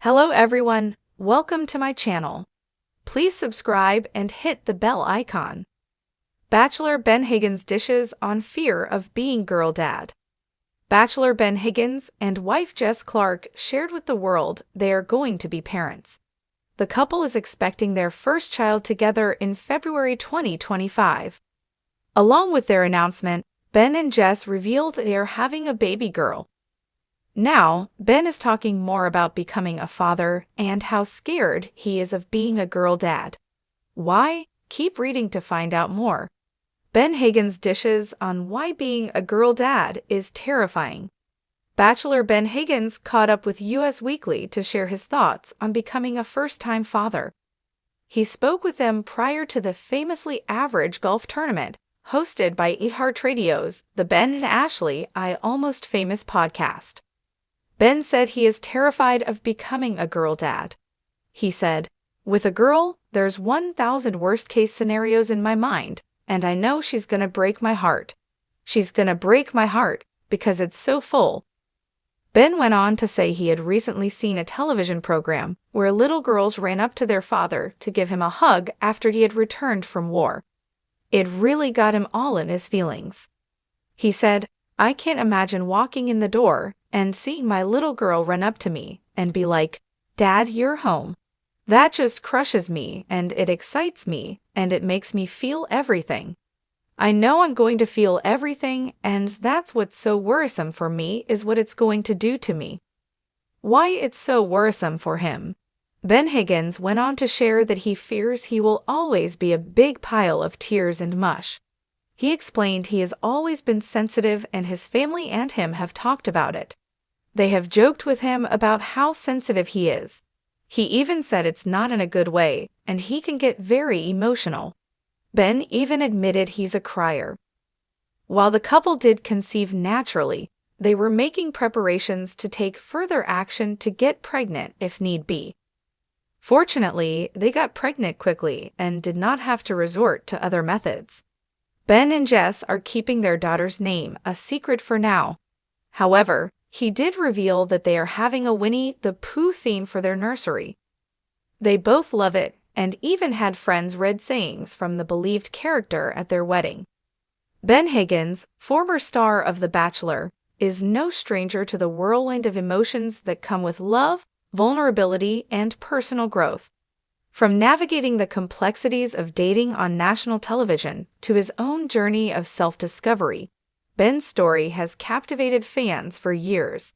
Hello everyone, welcome to my channel. Please subscribe and hit the bell icon. Bachelor Ben Higgins dishes on fear of being girl dad. Bachelor Ben Higgins and wife Jess Clark shared with the world they are going to be parents. The couple is expecting their first child together in February 2025. Along with their announcement, Ben and Jess revealed they are having a baby girl. Now, Ben is talking more about becoming a father and how scared he is of being a girl dad. Why? Keep reading to find out more. Ben Higgins dishes on why being a girl dad is terrifying. Bachelor Ben Higgins caught up with US Weekly to share his thoughts on becoming a first-time father. He spoke with them prior to the famously average golf tournament hosted by iHeartRadio's The Ben and Ashley I Almost Famous podcast. Ben said he is terrified of becoming a girl dad. He said, "With a girl, there's 1,000 worst-case scenarios in my mind, and I know she's gonna break my heart. She's gonna break my heart because it's so full." Ben went on to say he had recently seen a television program where little girls ran up to their father to give him a hug after he had returned from war. It really got him all in his feelings. He said, "I can't imagine walking in the door and seeing my little girl run up to me and be like, 'Dad, you're home.' That just crushes me and it excites me and it makes me feel everything. I know I'm going to feel everything, and that's what's so worrisome for me is what it's going to do to me." Why it's so worrisome for him? Ben Higgins went on to share that he fears he will always be a big pile of tears and mush. He explained he has always been sensitive and his family and him have talked about it. They have joked with him about how sensitive he is. He even said it's not in a good way, and he can get very emotional. Ben even admitted he's a crier. While the couple did conceive naturally, they were making preparations to take further action to get pregnant if need be. Fortunately, they got pregnant quickly and did not have to resort to other methods. Ben and Jess are keeping their daughter's name a secret for now. However, he did reveal that they are having a Winnie the Pooh theme for their nursery. They both love it and even had friends read sayings from the believed character at their wedding. Ben Higgins, former star of The Bachelor, is no stranger to the whirlwind of emotions that come with love, vulnerability, and personal growth. From navigating the complexities of dating on national television to his own journey of self-discovery, Ben's story has captivated fans for years.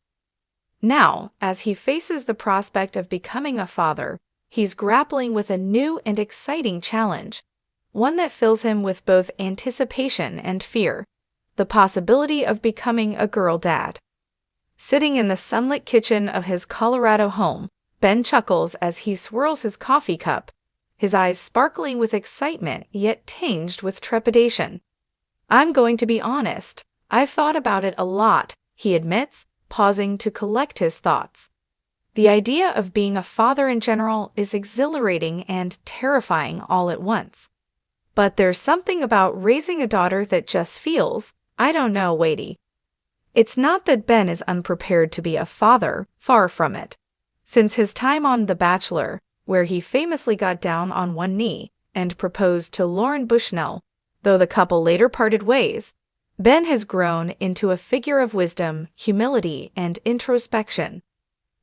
Now, as he faces the prospect of becoming a father, he's grappling with a new and exciting challenge, one that fills him with both anticipation and fear: the possibility of becoming a girl dad. Sitting in the sunlit kitchen of his Colorado home, Ben chuckles as he swirls his coffee cup, his eyes sparkling with excitement yet tinged with trepidation. "I'm going to be honest, I've thought about it a lot," he admits, pausing to collect his thoughts. The idea of being a father in general is exhilarating and terrifying all at once. But there's something about raising a daughter that just feels, I don't know, weighty. It's not that Ben is unprepared to be a father, far from it. Since his time on The Bachelor, where he famously got down on one knee and proposed to Lauren Bushnell, though the couple later parted ways, Ben has grown into a figure of wisdom, humility, and introspection.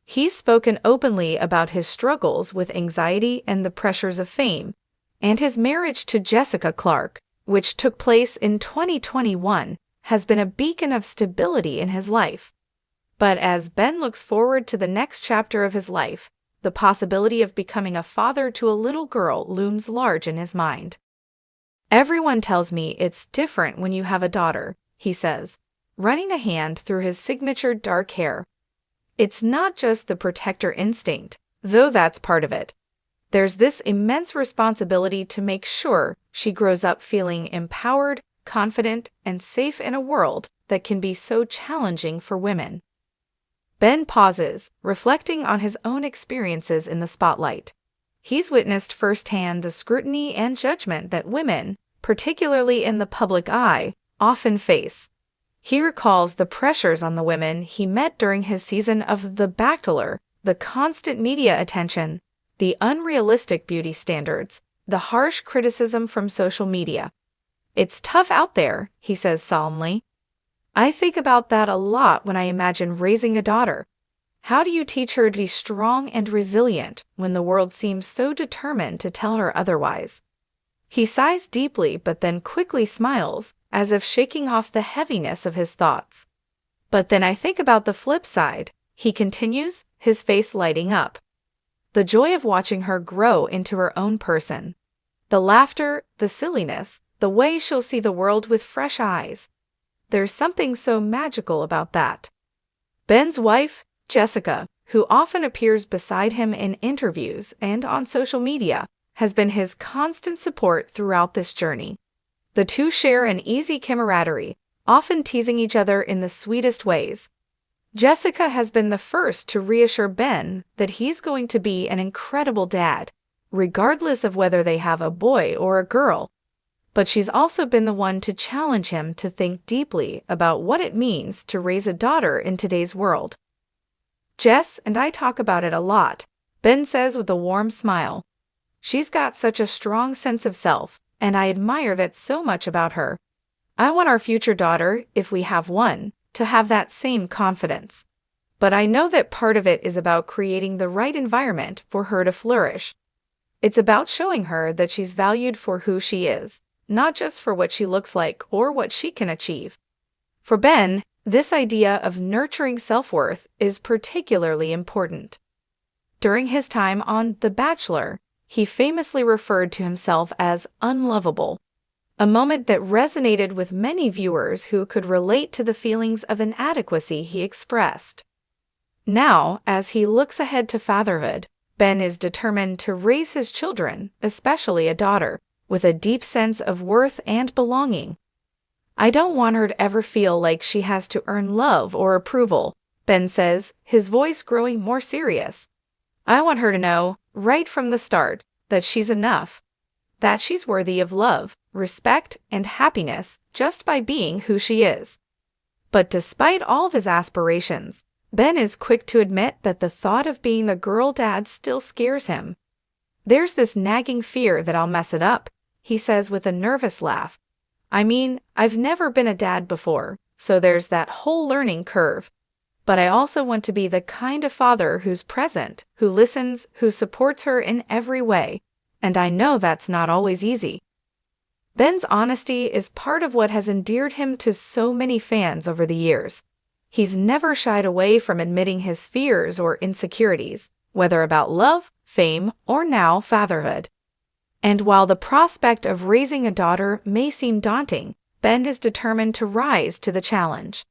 He's spoken openly about his struggles with anxiety and the pressures of fame, and his marriage to Jessica Clark, which took place in 2021, has been a beacon of stability in his life. But as Ben looks forward to the next chapter of his life, the possibility of becoming a father to a little girl looms large in his mind. "Everyone tells me it's different when you have a daughter," he says, running a hand through his signature dark hair. "It's not just the protector instinct, though that's part of it. There's this immense responsibility to make sure she grows up feeling empowered, confident, and safe in a world that can be so challenging for women." Ben pauses, reflecting on his own experiences in the spotlight. He's witnessed firsthand the scrutiny and judgment that women, particularly in the public eye, often face. He recalls the pressures on the women he met during his season of The Bachelor the constant media attention, the unrealistic beauty standards, the harsh criticism from social media. It's tough out there, he says solemnly. I think about that a lot when I imagine raising a daughter. How do you teach her to be strong and resilient when the world seems so determined to tell her otherwise? He sighs deeply but then quickly smiles, as if shaking off the heaviness of his thoughts. But then I think about the flip side, he continues, his face lighting up. The joy of watching her grow into her own person. The laughter, the silliness, the way she'll see the world with fresh eyes. There's something so magical about that. Ben's wife, Jessica, who often appears beside him in interviews and on social media, has been his constant support throughout this journey. The two share an easy camaraderie, often teasing each other in the sweetest ways. Jessica has been the first to reassure Ben that he's going to be an incredible dad, regardless of whether they have a boy or a girl. But she's also been the one to challenge him to think deeply about what it means to raise a daughter in today's world. Jess and I talk about it a lot, Ben says with a warm smile. She's got such a strong sense of self, and I admire that so much about her. I want our future daughter, if we have one, to have that same confidence. But I know that part of it is about creating the right environment for her to flourish. It's about showing her that she's valued for who she is, not just for what she looks like or what she can achieve. For Ben, this idea of nurturing self-worth is particularly important. During his time on The Bachelor, he famously referred to himself as unlovable, a moment that resonated with many viewers who could relate to the feelings of inadequacy he expressed. Now, as he looks ahead to fatherhood, Ben is determined to raise his children, especially a daughter, with a deep sense of worth and belonging. I don't want her to ever feel like she has to earn love or approval, Ben says, his voice growing more serious. I want her to know, right from the start, that she's enough, that she's worthy of love, respect, and happiness just by being who she is. But despite all of his aspirations, Ben is quick to admit that the thought of being the girl dad still scares him. There's this nagging fear that I'll mess it up, he says with a nervous laugh. I mean, I've never been a dad before, so there's that whole learning curve. But I also want to be the kind of father who's present, who listens, who supports her in every way. And I know that's not always easy. Ben's honesty is part of what has endeared him to so many fans over the years. He's never shied away from admitting his fears or insecurities, whether about love, fame, or now fatherhood. And while the prospect of raising a daughter may seem daunting, Ben is determined to rise to the challenge.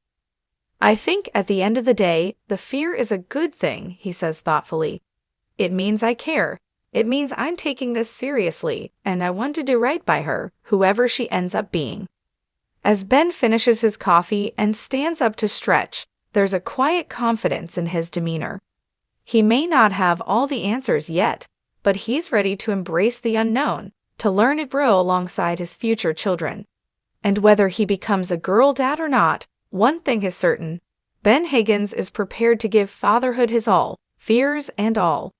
I think at the end of the day, the fear is a good thing, he says thoughtfully. It means I care. It means I'm taking this seriously, and I want to do right by her, whoever she ends up being. As Ben finishes his coffee and stands up to stretch, there's a quiet confidence in his demeanor. He may not have all the answers yet, but he's ready to embrace the unknown, to learn and grow alongside his future children. And whether he becomes a girl dad or not, one thing is certain, Ben Higgins is prepared to give fatherhood his all, fears and all.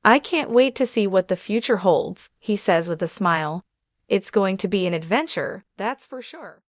I can't wait to see what the future holds, he says with a smile. It's going to be an adventure, that's for sure.